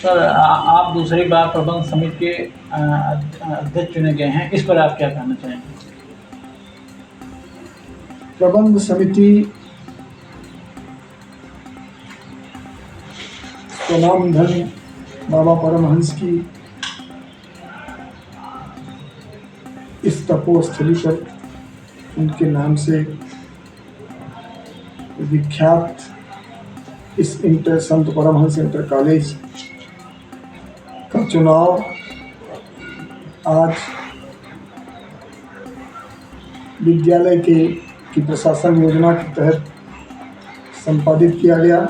Sir आप दूसरी बार प्रबंध समिति के अध्यक्ष चुने गए हैं, इस पर आप क्या कहना चाहेंगे? प्रबंध समिति स्वनाम धन बाबा परमहंस की इस तपोस्थली पर उनके नाम से विख्यात इस संत परमहंस इंटर कॉलेज का चुनाव आज विद्यालय की प्रशासन योजना के तहत संपादित किया गया।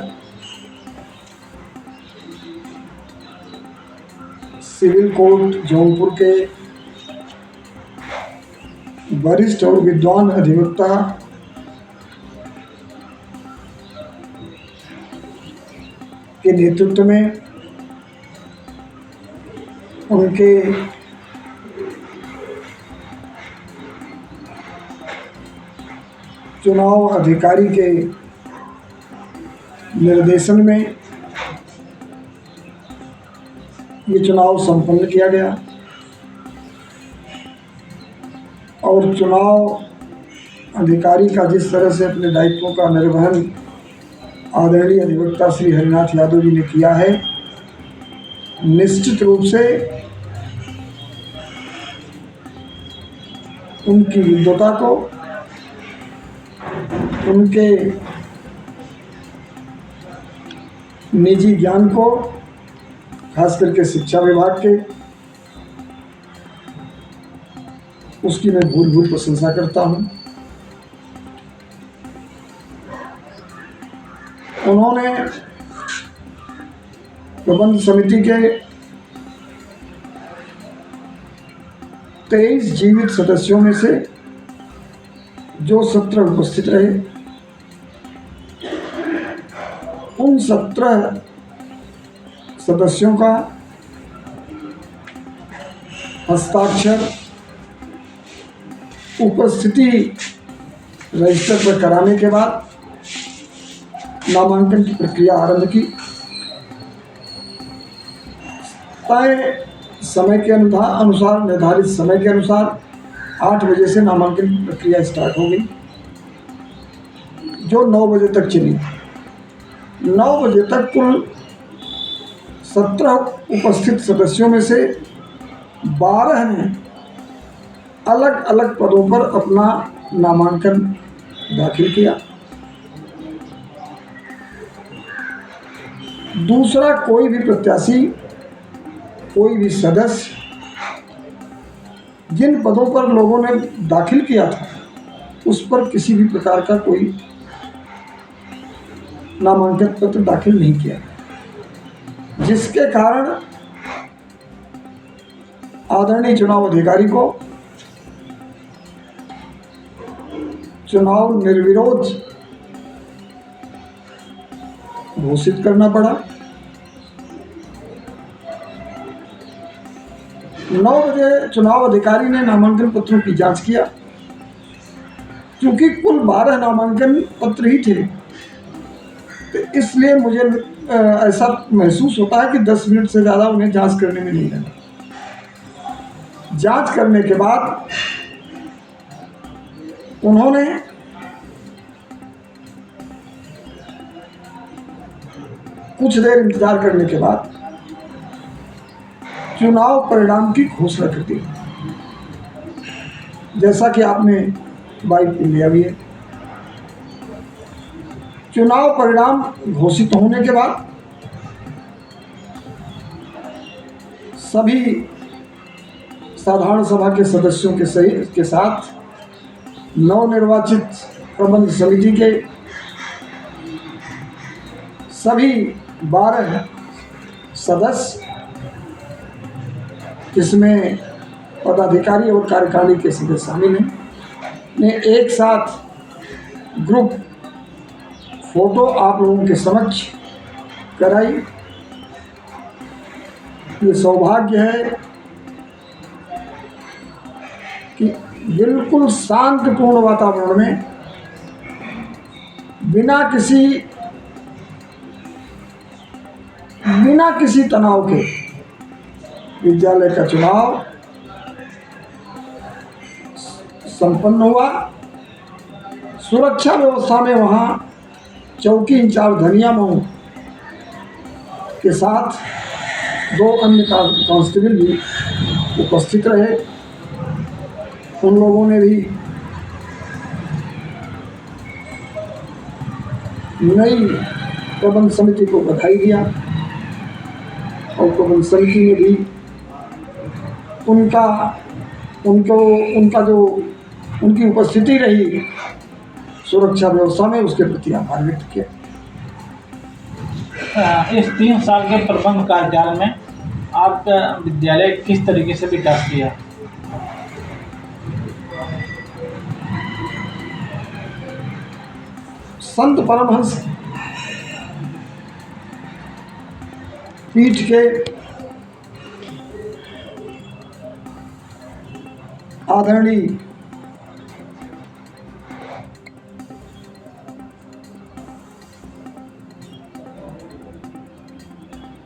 सिविल कोर्ट जौनपुर के वरिष्ठ और विद्वान अधिवक्ता के नेतृत्व में उनके चुनाव अधिकारी के निर्देशन में ये चुनाव संपन्न किया गया और चुनाव अधिकारी का जिस तरह से अपने दायित्वों का निर्वहन आदरणीय अधिवक्ता श्री हरिनाथ यादव जी ने किया है, निश्चित रूप से उनकी विद्वता को, उनके निजी ज्ञान को, खास करके शिक्षा विभाग के, उसकी मैं भूल प्रशंसा करता हूं। उन्होंने प्रबंध समिति के 23 जीवित सदस्यों में से जो 17 उपस्थित रहे, उन 17 सदस्यों का हस्ताक्षर उपस्थिति रजिस्टर पर कराने के बाद नामांकन की प्रक्रिया आरंभ की। तय समय के अनुसार निर्धारित समय के अनुसार 8 बजे से नामांकन की प्रक्रिया स्टार्ट हो गई, जो 9 बजे तक चली। 9 बजे तक कुल 17 उपस्थित सदस्यों में से 12 ने अलग अलग पदों पर अपना नामांकन दाखिल किया। दूसरा कोई भी प्रत्याशी, कोई भी सदस्य जिन पदों पर लोगों ने दाखिल किया था उस पर किसी भी प्रकार का कोई नामांकन पत्र दाखिल नहीं किया, जिसके कारण आदरणीय चुनाव अधिकारी को चुनाव निर्विरोध घोषित करना पड़ा। 9 बजे चुनाव अधिकारी ने नामांकन पत्रों की जांच किया। क्योंकि कुल 12 नामांकन पत्र ही थे, तो इसलिए मुझे ऐसा महसूस होता है कि 10 मिनट से ज़्यादा उन्हें जांच करने में नहीं लगा। जांच करने के बाद उन्होंने कुछ देर इंतजार करने के बाद चुनाव परिणाम की घोषणा कर दी, जैसा कि आपने बाइक पे लिया भी है। चुनाव परिणाम घोषित होने के बाद सभी साधारण सभा के सदस्यों के साथ नवनिर्वाचित प्रबंध समिति के सभी 12 सदस्य, जिसमें पदाधिकारी और कार्यकारिणी के सदस्य शामिल हैं, ने एक साथ ग्रुप फोटो आप लोगों के समक्ष कराई। ये सौभाग्य है कि बिल्कुल शांतिपूर्ण वातावरण में, बिना किसी बिना किसी तनाव के विद्यालय का चुनाव संपन्न हुआ। सुरक्षा व्यवस्था में वहाँ चौकी इंचार्ज धनिया मऊ के साथ 2 अन्य कांस्टेबल भी उपस्थित रहे। उन लोगों ने भी नई प्रबंध समिति को बधाई दिया और प्रबंध समिति ने भी उनकी उपस्थिति रही सुरक्षा व्यवस्था में, उसके प्रति आभार व्यक्त किया। इस 3 साल के प्रबंध कार्यकाल में आपका विद्यालय किस तरीके से विकास किया? संत परमहंस पीठ के आदरणीय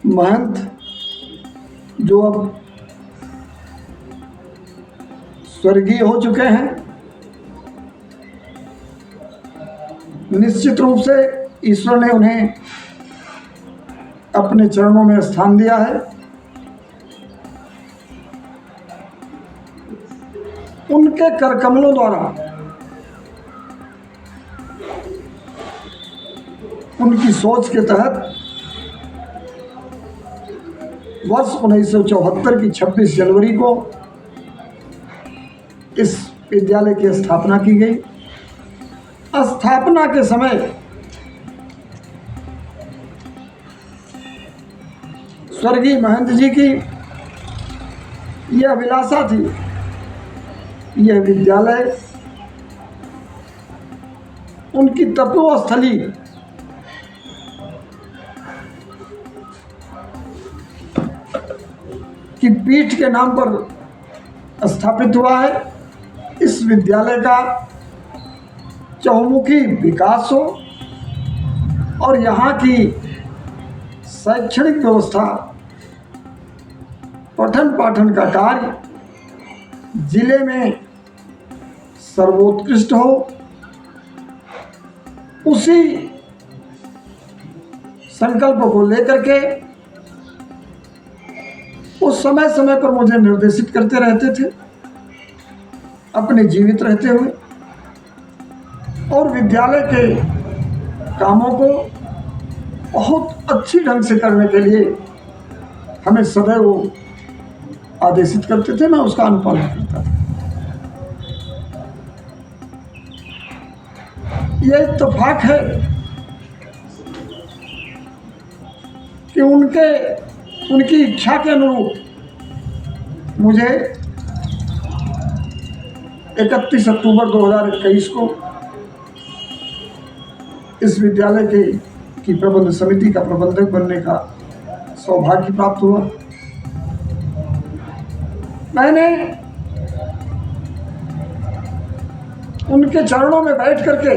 महंत, जो अब स्वर्गीय हो चुके हैं, निश्चित रूप से ईश्वर ने उन्हें अपने चरणों में स्थान दिया है। उनके कर कमलों द्वारा उनकी सोच के तहत वर्ष 1974 की 26 जनवरी को इस विद्यालय की स्थापना की गई। स्थापना के समय स्वर्गीय महंत जी की यह अभिलाषा थी, यह विद्यालय उनकी तपोस्थली की पीठ के नाम पर स्थापित हुआ है। इस विद्यालय का चहुमुखी विकास हो और यहाँ की शैक्षणिक व्यवस्था, पठन पाठन का कार्य जिले में सर्वोत्कृष्ट हो, उसी संकल्प को लेकर के उस समय समय पर मुझे निर्देशित करते रहते थे अपने जीवित रहते हुए, और विद्यालय के कामों को बहुत अच्छी ढंग से करने के लिए हमें सदैव आदेशित करते थे। मैं उसका अनुपालन करता था। यह इत्तेफाक है कि उनकी इच्छा के अनुरूप मुझे 31 अक्टूबर 2021 को इस विद्यालय की प्रबंध समिति का प्रबंधक बनने का सौभाग्य प्राप्त हुआ। मैंने उनके चरणों में बैठ करके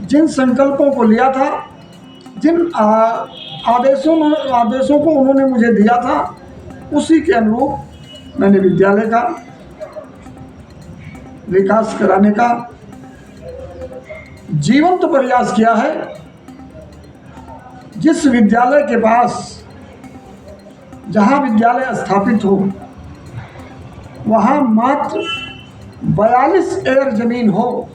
जिन संकल्पों को लिया था, जिन आदेशों को उन्होंने मुझे दिया था, उसी के अनुरूप मैंने विद्यालय का विकास कराने का जीवंत प्रयास किया है। जिस विद्यालय के पास, जहाँ विद्यालय स्थापित हो, वहाँ मात्र 42 एकड़ जमीन हो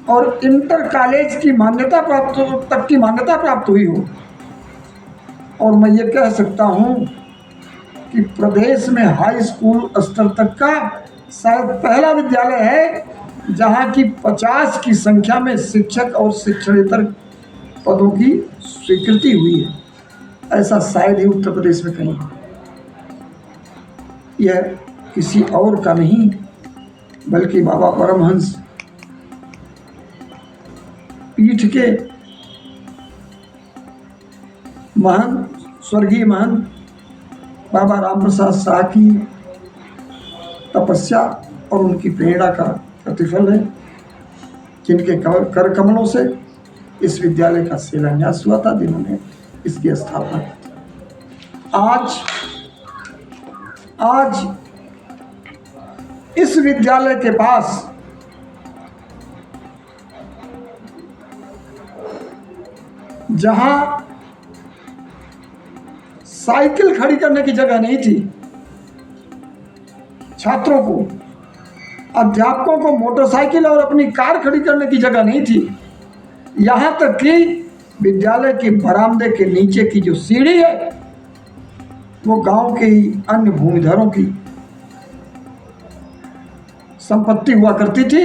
और इंटर कॉलेज की मान्यता प्राप्त हुई हो, और मैं ये कह सकता हूँ कि प्रदेश में हाई स्कूल स्तर तक का शायद पहला विद्यालय है जहाँ की 50 की संख्या में शिक्षक और शिक्षणेतर पदों की स्वीकृति हुई है। ऐसा शायद ही उत्तर प्रदेश में कहीं। यह किसी और का नहीं बल्कि बाबा परमहंस पीठ के महंत, स्वर्गीय महंत बाबा राम प्रसाद शाह की तपस्या और उनकी प्रेरणा का प्रतिफल है, जिनके कर कमलों से इस विद्यालय का शिलान्यास हुआ था, जिन्होंने इसकी स्थापना की थी। आज इस विद्यालय के पास जहां साइकिल खड़ी करने की जगह नहीं थी, छात्रों को, अध्यापकों को मोटरसाइकिल और अपनी कार खड़ी करने की जगह नहीं थी, यहाँ तक कि विद्यालय के बरामदे के नीचे की जो सीढ़ी है वो गांव के ही अन्य भूमिधरों की संपत्ति हुआ करती थी।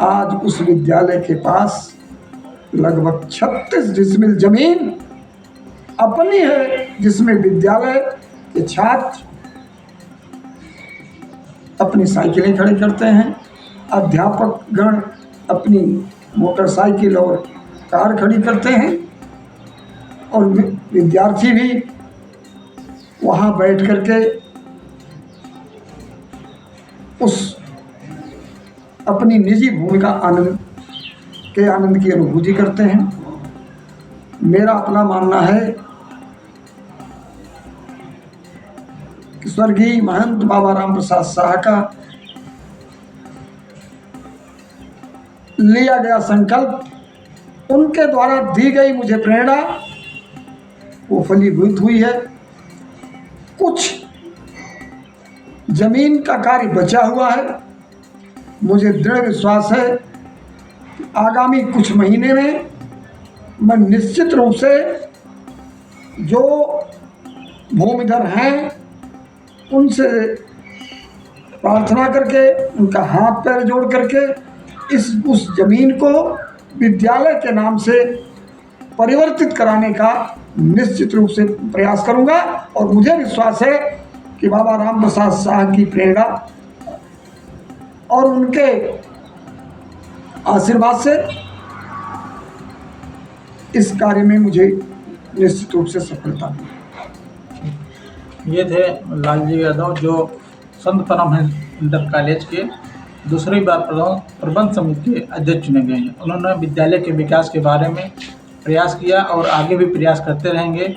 आज उस विद्यालय के पास लगभग 36 डिसमिल जमीन अपनी है, जिसमें विद्यालय के छात्र अपनी साइकिलें खड़ी करते हैं, अध्यापक गण अपनी मोटरसाइकिल और कार खड़ी करते हैं, और विद्यार्थी भी वहाँ बैठ करके उस अपनी निजी भूमिका आनंद की अनुभूति करते हैं। मेरा अपना मानना है कि स्वर्गीय महंत बाबा राम प्रसाद शाह का लिया गया संकल्प, उनके द्वारा दी गई मुझे प्रेरणा, वो फलीभूत हुई है। कुछ जमीन का कार्य बचा हुआ है। मुझे दृढ़ विश्वास है कि आगामी कुछ महीने में मैं निश्चित रूप से जो भूमिधर हैं उनसे प्रार्थना करके, उनका हाथ पैर जोड़ करके उस जमीन को विद्यालय के नाम से परिवर्तित कराने का निश्चित रूप से प्रयास करूंगा। और मुझे विश्वास है कि बाबा राम प्रसाद शाह की प्रेरणा और उनके आशीर्वाद से इस कार्य में मुझे निश्चित रूप से सफलता मिली। ये थे लालजी यादव, जो संत परमहंस इंटर कॉलेज के दूसरी बार प्रबंध समिति के अध्यक्ष चुने गए हैं। उन्होंने विद्यालय के विकास के बारे में प्रयास किया और आगे भी प्रयास करते रहेंगे।